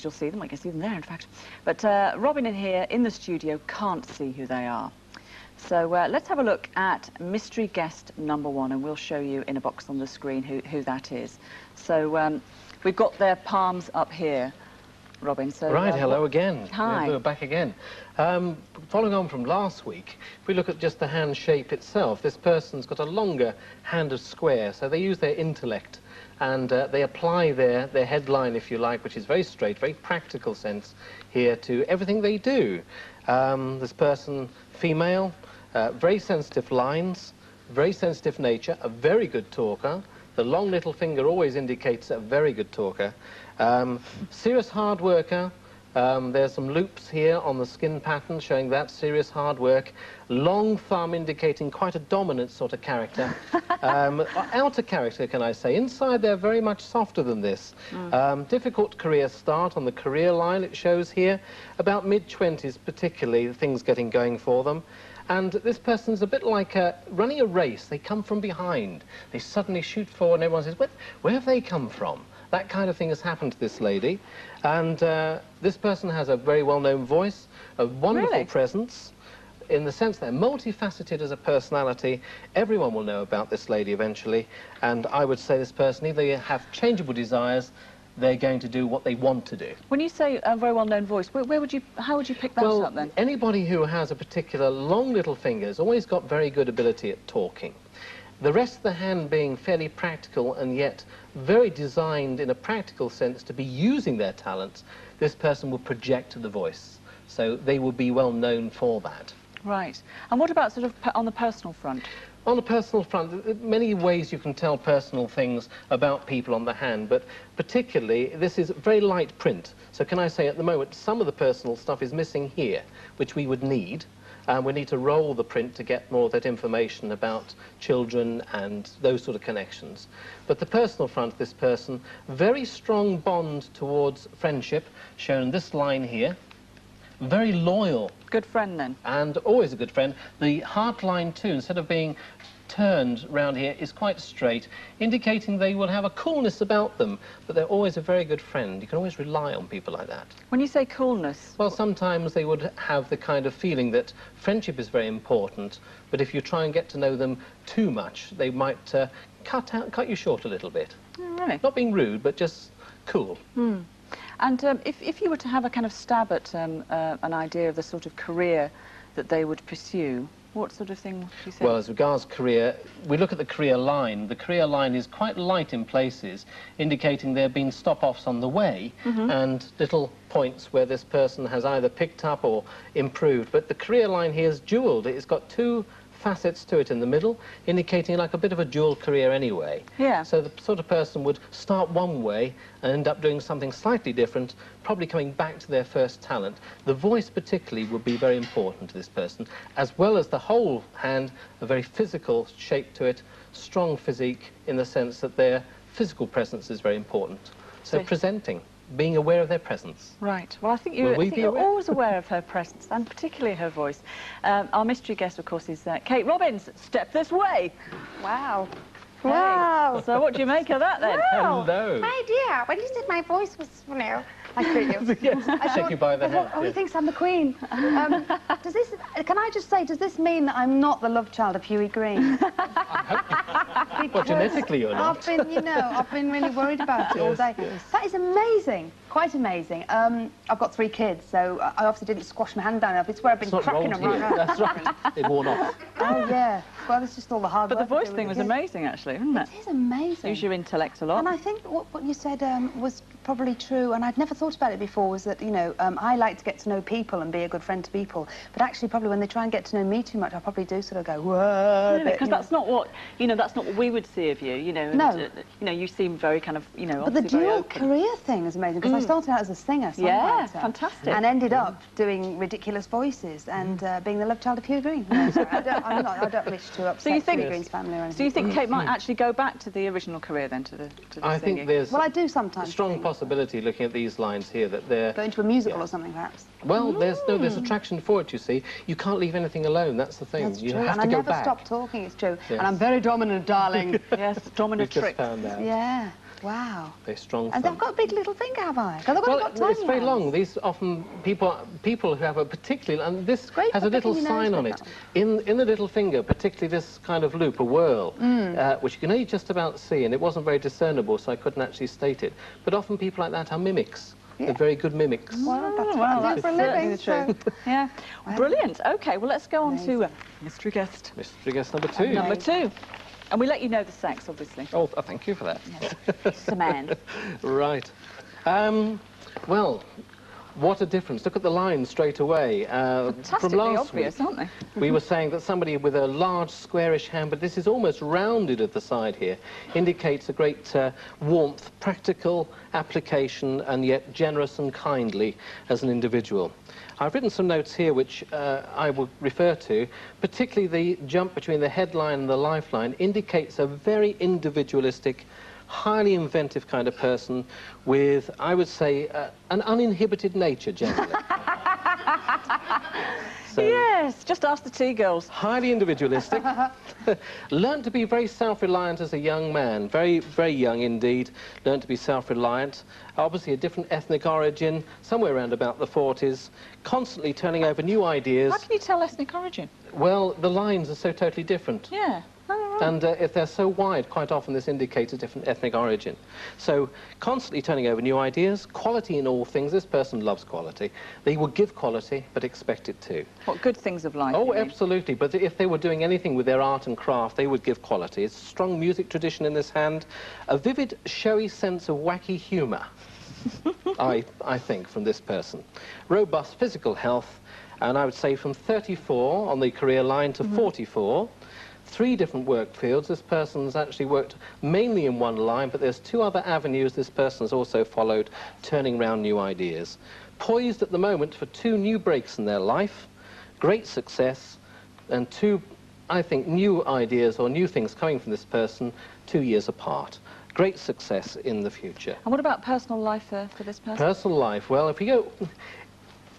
You'll see them, I can see them there in fact. But Robin in here in the studio can't see who they are. So let's have a look at mystery guest number 1, and we'll show you in a box on the screen who that is. So we've got their palms up here, Robin. So right, hello again. Hi. We're back again. Following on from last week, if we look at just the hand shape itself, this person's got a longer hand of square, so they use their intellect and they apply their headline, if you like, which is very straight, very practical sense here to everything they do. This person, female, very sensitive lines, very sensitive nature, a very good talker. The long little finger always indicates a very good talker. Serious hard worker. There's some loops here on the skin pattern showing that serious hard work. Long thumb indicating quite a dominant sort of character. Outer character, can I say. Inside they're very much softer than this. Difficult career start on the career line, it shows here. About mid-20s particularly, things getting going for them. And this person's a bit like running a race. They come from behind. They suddenly shoot forward and everyone says, where have they come from? That kind of thing has happened to this lady. And this person has a very well-known voice, a wonderful presence, in the sense they're multifaceted as a personality. Everyone will know about this lady eventually. And I would say this person, either you have changeable desires, they're going to do what they want to do. When you say a very well-known voice, how would you pick that up then? Anybody who has a particular long little finger has always got very good ability at talking. The rest of the hand being fairly practical and yet very designed in a practical sense to be using their talents, this person will project the voice. So they will be well known for that. Right. And what about sort of on the personal front? On the personal front, many ways you can tell personal things about people on the hand, but particularly this is very light print. So can I say at the moment some of the personal stuff is missing here, which we would need. We need to roll the print to get more of that information about children and those sort of connections. But the personal front of this person, very strong bond towards friendship, shown in this line here. Very loyal. Good friend then. And always a good friend. The heart line too, instead of being turned round here, is quite straight, indicating they will have a coolness about them, but they're always a very good friend. You can always rely on people like that. When you say coolness? Well, sometimes they would have the kind of feeling that friendship is very important, but if you try and get to know them too much, they might cut you short a little bit. Oh, really? Not being rude, but just cool. Hmm. And if you were to have a kind of stab at an idea of the sort of career that they would pursue, what sort of thing would you say? Well, as regards career, we look at the career line. The career line is quite light in places, indicating there have been stop-offs on the way and little points where this person has either picked up or improved. But the career line here is jewelled. It's got two facets to it in the middle, indicating like a bit of a dual career anyway. Yeah. So the sort of person would start one way and end up doing something slightly different, probably coming back to their first talent. The voice particularly would be very important to this person, as well as the whole hand, a very physical shape to it, strong physique in the sense that their physical presence is very important. So presenting. Being aware of their presence. Right. Well, I think you're always aware of her presence, and particularly her voice. Our mystery guest, of course, is Kate Robbins. Step this way. Wow. Hey. Wow. So what do you make of that, then? Wow. Hello. My dear, when you said my voice was, you know, I treat you. Yes, I shake you by the hand. Oh, he thinks I'm the Queen. Does this, can I just say, does this mean that I'm not the love child of Hughie Green? Well, genetically you're not. I've been really worried about it all day. Yes. That is amazing. Quite amazing. I've got 3 kids, so I obviously didn't squash my hand down enough. It's where I've been cracking them right now. That's right. It worn off. Oh, yeah. Well, it's just all the hard work. But the voice thing was amazing, actually, wasn't it? It is amazing. Use your intellect a lot. And I think what you said was probably true, and I'd never thought about it before, was that, you know, I like to get to know people and be a good friend to people, but actually probably when they try and get to know me too much, I probably do sort of go, whoa. Really? Because that's not what, you know, that's not what we would see of you, you know. And, no. You know, you seem very kind of, you know, but the dual career thing is amazing, because I started out as a singer, songwriter. Yeah, fantastic. And ended up doing ridiculous voices and being the love child of Hugh Green. No, sorry, I don't wish to upset Hugh Green's family or anything. So you think Kate might actually go back to the original career then, to the I singing? think there's I do sometimes. A strong possibility looking at these lines here that they're... Go into a musical or something, perhaps? Well, there's attraction for it, you see. You can't leave anything alone, that's the thing. That's you true. have and to go I never back. stop talking, it's true. Yes. And I'm very dominant, darling. Yes, dominant We've trick. just found out. Yeah. Wow. Very strong And thumb. they've got a big little finger, have I? 'Cause I've Well, got tiny it's very hands. long. These often people who have a particularly, and this Great has for a little picking your nose sign on with it. In the little finger, particularly this kind of loop, a whorl, Mm. which you can only just about see, and it wasn't very discernible, so I couldn't actually state it. But often people like that are mimics. Yeah. They're very good mimics. Well, that's Well, what I do that's for a certainly living. the truth. So. Yeah. Brilliant. OK, well, let's go on to Amazing. mystery guest Mystery guest number 2. number 2. And we let you know the sex, obviously. Oh, thank you for that. Yes. It's a man. Right. Well, what a difference. Look at the lines straight away. From Fantastically last obvious, week, aren't they? we were saying that somebody with a large squarish hand, but this is almost rounded at the side here, indicates a great warmth, practical application, and yet generous and kindly as an individual. I've written some notes here which I will refer to. Particularly the jump between the headline and the lifeline indicates a very individualistic, highly inventive kind of person with, I would say, an uninhibited nature generally. So, Yes, just ask the tea girls. highly individualistic. Learned to be very self-reliant as a young man, very, very young indeed. Learned to be self-reliant. Obviously a different ethnic origin, somewhere around about the 40s. Constantly turning over new ideas. How can you tell ethnic origin? Well, the lines are so totally different. Yeah. Oh, right. And if they're so wide, quite often this indicates a different ethnic origin. So, constantly turning over new ideas, quality in all things. This person loves quality. They will give quality, but expect it too. What good things of life? Oh, you mean? absolutely. But if they were doing anything with their art and craft, they would give quality. It's a strong music tradition in this hand. A vivid, showy sense of wacky humour, I think, from this person. Robust physical health, and I would say from 34 on the career line to 44. 3 different work fields. This person's actually worked mainly in one line, but there's 2 other avenues this person's also followed, turning around new ideas. Poised at the moment for 2 new breaks in their life, great success, and 2, I think, new ideas or new things coming from this person 2 years apart. Great success in the future. And what about personal life for this person? Personal life, well, if we go...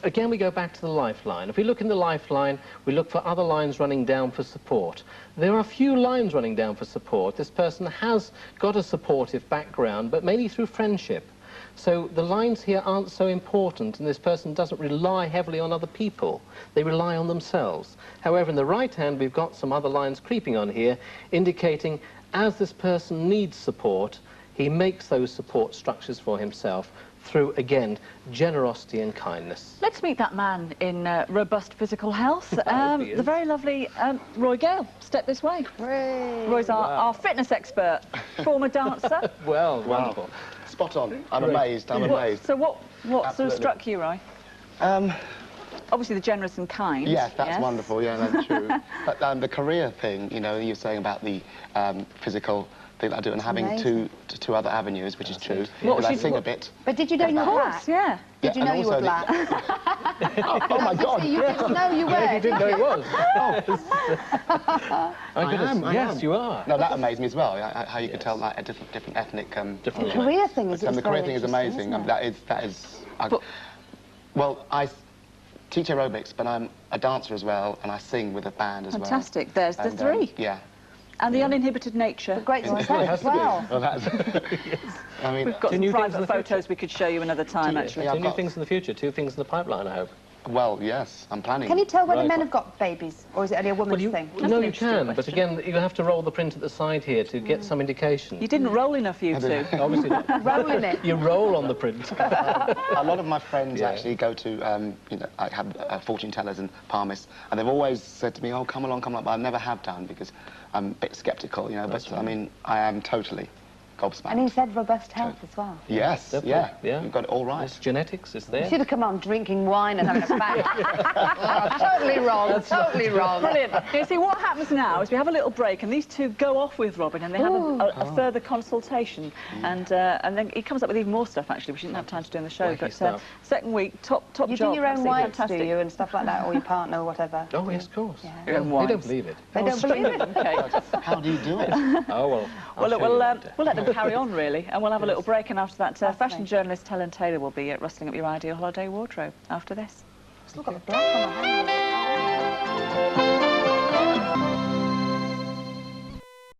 Again, we go back to the lifeline. If we look in the lifeline, we look for other lines running down for support. There are a few lines running down for support. This person has got a supportive background, but mainly through friendship. So the lines here aren't so important, and this person doesn't rely heavily on other people. They rely on themselves. However, in the right hand, we've got some other lines creeping on here, indicating as this person needs support, he makes those support structures for himself through, again, generosity and kindness. Let's meet that man in robust physical health. would be The it. very lovely Roy Gale. Step this way. Roy's our fitness expert, former dancer. Well, Wow. wonderful. Spot on. I'm amazed. I'm amazed. So what sort of Absolutely. struck you, Roy? Obviously the generous and kind. Yeah, that's wonderful. Yeah, that's true. But the career thing, you know, you're saying about the physical thing that I do, and having amazing. two other avenues, which is true. What Because was I you- sing a bit. But did you know you were Of course, black? yeah. Did you Yeah, know and you were also black? Oh my God! You didn't know you were. You didn't know he was. I am, I yes, am. you are. No, that amazed me as well. How you could tell like a different ethnic. Different The lines. career thing is The it's career very thing is interesting, amazing. isn't it? That is. But- Well, I teach aerobics, but I'm a dancer as well, and I sing with a band as well. Fantastic. There's the And, 3. Yeah. And the uninhibited nature. Great Well, it success has as to be. well. Well, that's. I mean, We've got Two some new things in private the photos future. we could show you another time, actually. Yeah, 2 I've new got- things in the future, 2 things in the pipeline, I hope. well, yes, I'm planning. Can you tell whether Right. men have got babies, or is it only a woman's thing? That's no, an you interesting can, but question. again, you have to roll the print at the side here to get some indication. You didn't roll enough, you two. Obviously not. Rolling it. You roll on the print. A lot of my friends Yeah. actually go to, you know, I have fortune tellers and palmists, and they've always said to me, "Oh, come along," but I never have done because I'm a bit sceptical, you know. That's but right. I mean, I am totally gobsmacked. And he said robust health as well. Yes, Definitely, yeah, yeah. you've got it all right. It's genetics, it's You there. should have come on drinking wine and having a bang. Totally wrong, totally wrong. Brilliant. You see, what happens now is we have a little break, and these two go off with Robin, and they have a further consultation. And then he comes up with even more stuff, actually, which we didn't have time to do in the show. Wacky But stuff. second week, top You job. do your own absolutely wines, do fantastic. you, and stuff like that, or your partner, or whatever? Oh, yes, of course. Yeah. Your own They wines. don't believe it. They don't believe it. Okay. How do you do it? Oh, well, Well, I'll look, show you later. we'll let them carry on, really, and we'll have a little break, and after that, fashion Fascinating. journalist Helen Taylor will be rustling up your ideal holiday wardrobe after this. Still got the black on my hand.